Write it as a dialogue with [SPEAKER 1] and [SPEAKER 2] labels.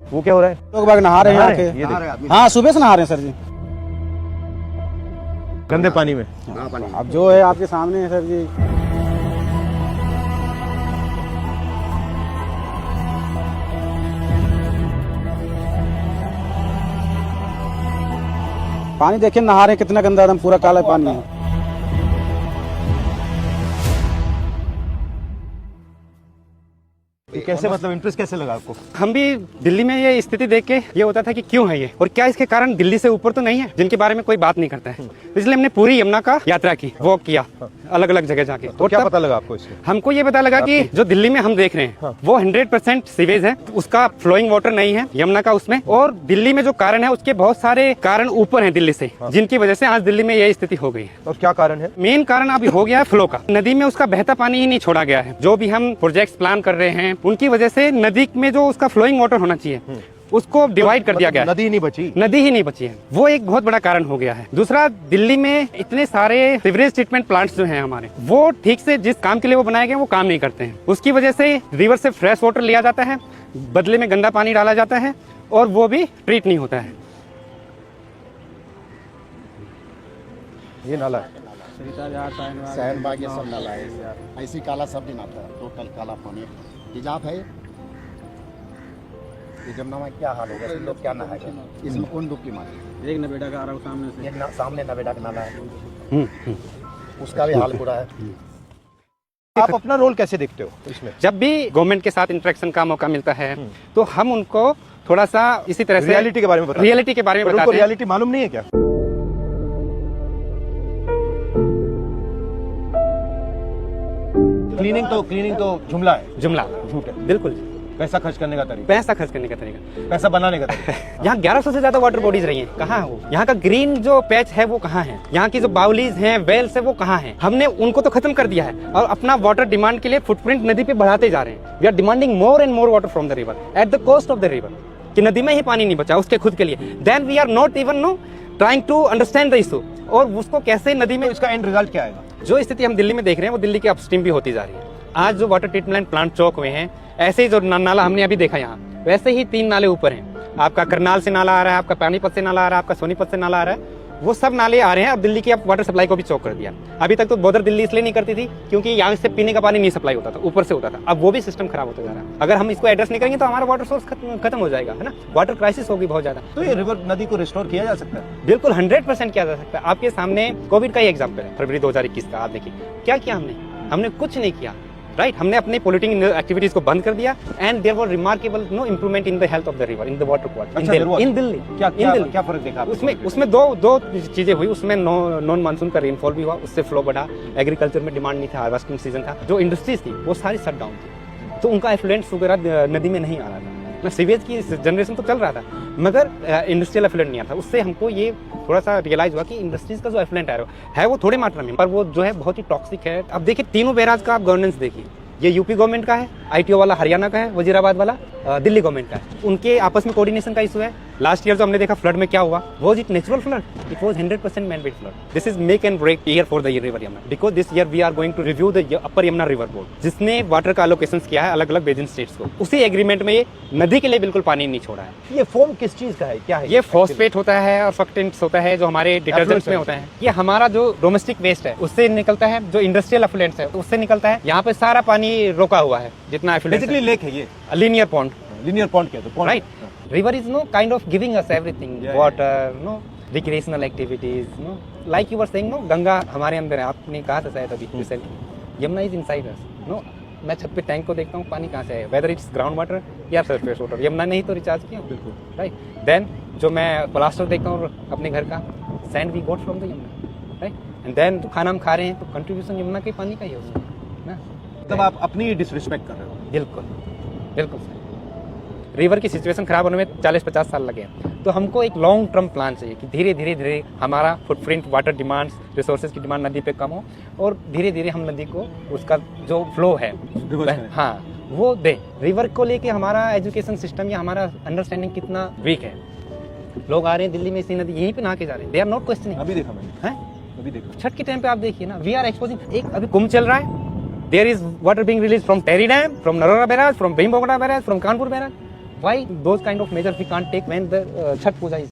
[SPEAKER 1] वो क्या हो रहा है?
[SPEAKER 2] लोग बाग नहा रहे हैं
[SPEAKER 1] नहा रहे
[SPEAKER 2] आके।
[SPEAKER 1] हैं, ये देख।
[SPEAKER 2] हाँ सुबह से नहा रहे हैं सर जी।
[SPEAKER 1] गंदे पानी में।
[SPEAKER 2] अब जो है आपके सामने है सर जी। पानी देखिए नहा रहे हैं, कितना गंदा एकदम पूरा काला पानी है।
[SPEAKER 1] ये कैसे, मतलब इंटरेस्ट कैसे लगा आपको?
[SPEAKER 3] हम भी दिल्ली में ये स्थिति देख के ये होता था कि क्यों है ये और क्या इसके कारण दिल्ली से ऊपर तो नहीं है जिनके बारे में कोई बात नहीं करता है। इसलिए हमने पूरी यमुना का यात्रा की, वॉक किया अलग अलग जगह जाके।
[SPEAKER 1] तो क्या पता लगा आपको इसमें?
[SPEAKER 3] हमको ये पता लगा कि जो दिल्ली में हम देख रहे हैं वो 100% सीवेज है, उसका फ्लोइंग वाटर नहीं है यमुना का उसमें। और दिल्ली में जो कारण है उसके बहुत सारे कारण ऊपर हैं दिल्ली से, जिनकी वजह से आज दिल्ली में यही स्थिति हो गई है।
[SPEAKER 1] और क्या कारण है?
[SPEAKER 3] मेन कारण अभी हो गया है फ्लो का। नदी में उसका बहता पानी ही नहीं छोड़ा गया है। जो भी हम प्रोजेक्ट्स प्लान कर रहे हैं उनकी वजह से नदी में जो उसका फ्लोइंग वाटर होना चाहिए उसको डिवाइड कर दिया गया है।
[SPEAKER 1] नदी ही नहीं बची।
[SPEAKER 3] नदी ही नहीं बची है, वो एक बहुत बड़ा कारण हो गया है। दूसरा, दिल्ली में इतने सारे सीवरेज ट्रीटमेंट प्लांट्स जो हैं हमारे, वो ठीक से जिस काम के लिए वो बनाए गए वो काम नहीं करते हैं। उसकी वजह से रिवर से फ्रेश वाटर लिया जाता है, बदले में गंदा पानी डाला जाता है और वो भी ट्रीट नहीं होता है।
[SPEAKER 1] ये नाला है।
[SPEAKER 4] शहरबाग ये सब नाला है, ऐसी काला सब दिन आता है, टोटल काला पानी तेजाब है। ये जमुना में क्या हाल होगा, लोग क्या नहाएगा इसमें, कौन डुबकी मारे?
[SPEAKER 2] एक नवेड़ा का आ रहा हूँ सामने से।
[SPEAKER 4] एक सामने नवेड़ा का नाला है, उसका भी हाल बुरा है।
[SPEAKER 1] आप अपना रोल कैसे देखते हो इसमें?
[SPEAKER 3] जब भी गवर्नमेंट के साथ इंटरेक्शन का मौका मिलता है तो हम उनको थोड़ा सा इसी तरह से
[SPEAKER 1] रियलिटी के बारे में बताते हैं।
[SPEAKER 3] रियलिटी के बारे में
[SPEAKER 1] पर उनको
[SPEAKER 3] बताते हैं।
[SPEAKER 1] रियलिटी मालूम नहीं है क्या? क्लीनिंग तो जुमला है,
[SPEAKER 3] जुमला
[SPEAKER 1] झूठ है।
[SPEAKER 3] बिल्कुल
[SPEAKER 1] पैसा खर्च करने का तरीका,
[SPEAKER 3] पैसा खर्च करने का तरीका।
[SPEAKER 1] पैसा बनाने का तरीका।
[SPEAKER 3] यहाँ 1100 से ज्यादा वाटर बॉडीज रही हैं, कहाँ है वो? यहाँ का ग्रीन जो पैच है वो कहाँ है? यहाँ की जो बाउलीज हैं, वेल्स है, वो कहाँ है? हमने उनको तो खत्म कर दिया है और अपना वाटर डिमांड के लिए फुटप्रिंट नदी पे बढ़ाते जा रहे हैं। We are demanding more and more water from the river at the cost of the river, कि नदी में ही पानी नहीं बचा उसके खुद के लिए। Then we are not even no trying to understand the issue और उसको कैसे नदी में।
[SPEAKER 1] तो इसका एंड रिजल्ट क्या आएगा?
[SPEAKER 3] जो स्थिति हम दिल्ली में देख रहे हैं वो दिल्ली की अपस्ट्रीम भी होती जा रही है। आज जो वाटर ट्रीटमेंट प्लांट चौक हुए हैं, ऐसे ही जो नाला हमने अभी देखा यहाँ, वैसे ही 3 नाले ऊपर हैं। आपका करनाल से नाला आ रहा है, आपका पानीपत से नाला आ रहा है, आपका सोनीपत से नाला आ रहा है, वो सब नाले आ रहे हैं। और दिल्ली की अब वाटर सप्लाई को भी चौक कर दिया। अभी तक तो बॉर्डर दिल्ली इसलिए नहीं करती थी क्योंकि यहाँ से पीने का पानी नहीं सप्लाई होता था, ऊपर से होता था। अब वो भी सिस्टम खराब होता जा रहा है। अगर हम इसको एड्रेस नहीं करेंगे तो हमारा वाटर सोर्स खत्म हो जाएगा, है ना। वाटर क्राइसिस होगी बहुत ज्यादा।
[SPEAKER 1] तो ये रिवर नदी को रिस्टोर किया जा सकता है?
[SPEAKER 3] बिल्कुल 100% किया जा सकता है। आपके सामने कोविड का ही एग्जाम्पल है, फरवरी 2021 का। आप देखिए क्या किया हमने कुछ नहीं किया, राइट। हमने अपने पोल्यूटिंग एक्टिविटीज को बंद कर दिया and there was remarkable no improvement in the health of the river, in the water quality in Delhi.
[SPEAKER 1] क्या फर्क देखा आपने?
[SPEAKER 3] उसमें दो चीजें हुई। उसमें नॉन मानसून का रेनफॉल भी हुआ, उससे फ्लो बढ़ा। एग्रीकल्चर में डिमांड नहीं था, हार्वेस्टिंग सीजन था। जो इंडस्ट्रीज थी वो सारी शट डाउन थी, तो उनका एफ्लुएंट वगैरह नदी में नहीं आ रहा था ना। सीवेज की जनरेशन तो चल रहा था मगर इंडस्ट्रियल एफ्लुएंट नहीं आता। उससे हमको ये थोड़ा सा रियलाइज हुआ कि इंडस्ट्रीज का जो एफ्लुएंट है वो थोड़े मात्रा में, पर वो जो है बहुत ही टॉक्सिक है। अब देखिए तीनों बैराज का आप गवर्नेंस देखिए, ये यूपी गवर्नमेंट का है, आईटीओ वाला हरियाणा का है, वजीराबाद वाला दिल्ली गवर्नमेंट का है। उनके आपस में कोऑर्डिनेशन का इशू है। लास्ट ईयर जो हमने देखा फ्लड में क्या हुआ, was it natural flood? It was 100% man made flood. This is make and break year for the river Yamuna, because this year we are going to review the upper Yamuna river board, जिसने water का allocations किया है अलग अलग basin states को। उसी agreement में ये नदी के लिए बिल्कुल पानी नहीं छोड़ा है।
[SPEAKER 1] ये फोम किस चीज का है, क्या है?
[SPEAKER 3] ये फॉस्फेट होता है और फक्टेंट्स होता है जो हमारे डिटर्जेंट्स में होता है। ये हमारा जो डोमेस्टिक वेस्ट है उससे निकलता है, जो इंडस्ट्रियल एफ्लुएंट्स है उससे निकलता है। यहाँ पे सारा पानी रोका हुआ है जितना एफ्लुएंट।
[SPEAKER 1] बेसिकली लेक है ये,
[SPEAKER 3] लीनियर पॉन्ड।
[SPEAKER 1] लीनियर पॉन्ड क्या है?
[SPEAKER 3] Right. River is no kind of giving us everything, water, no recreational activities, no like you were saying, no Ganga हमारे अंदर है। आपने कहा था शायद अभी recently, Yamuna is inside us, no. मैं छत पे टैंक को देखता हूँ, पानी कहाँ से है, वेदर इट्स ग्राउंड वाटर या सरफेस वाटर। यमुना ने ही तो रिचार्ज किया, बिल्कुल राइट। देन जो मैं प्लास्टर देखता हूँ अपने घर का, sand we got from the Yamuna, right. And then खाना हम खा रहे हैं तो कंट्रीब्यूशन यमुना के पानी का ही है उसमें ना।
[SPEAKER 1] तब आप अपनी डिसरिस्पेक्ट कर रहे हो।
[SPEAKER 3] बिल्कुल बिल्कुल सर। रिवर की सिचुएशन खराब होने में 40-50 साल लगे हैं, तो हमको एक लॉन्ग टर्म प्लान चाहिए कि धीरे धीरे हमारा फुटप्रिंट, वाटर डिमांड्स, रिसोर्सेज की डिमांड नदी पे कम हो और धीरे धीरे हम नदी को उसका जो फ्लो है हाँ वो दे। रिवर को लेके हमारा एजुकेशन सिस्टम या हमारा अंडरस्टैंडिंग कितना वीक है। लोग आ रहे हैं दिल्ली में इसी नदी यहीं पे नहा के जा रहे हैं, दे आर नॉट क्वेश्चनिंग।
[SPEAKER 1] अभी देखा मैंने,
[SPEAKER 3] हैं
[SPEAKER 1] अभी देखा
[SPEAKER 3] छठ के टाइम पे आप देखिए ना, वी आर एक्सपोजिंग। एक अभी कुंभ चल रहा है, there is water being release from Tehri dam, from Narora barrage, from Bhimgoda barrage, from Kanpur barrage. Why those kind of measures we can't take when the Chhat Puja is